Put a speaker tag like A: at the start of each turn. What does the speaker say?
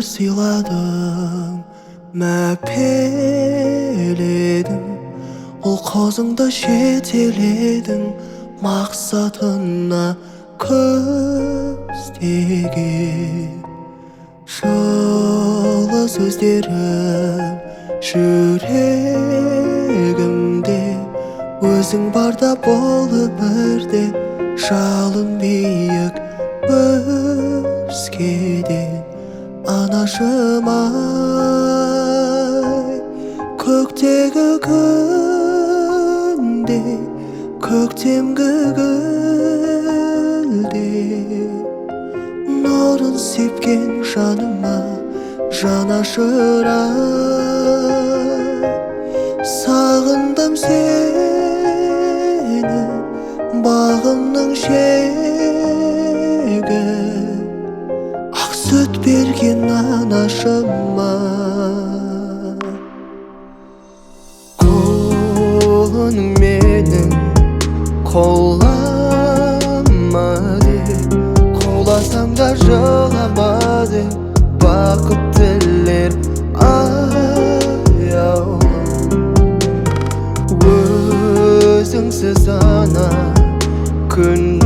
A: сыйладың, мәпеледің, ол қозыңды жетеледің, мақсатына көздеген. Жылы сөздерім жүрегімде, өзің барда бол өмірде, жалын биік өзгеден. Анашым ай, көктегі күндей, көктемгі гүлдей, нұрын сепкен жаныма жанашыр-ай. Сағындым сені, бағымның шегі, ақ сүт берген анашыма. Қолың менің қолама деп, қоласаң да жылама деп, бақыт тілер аяулым. Өзіңсіз ана күн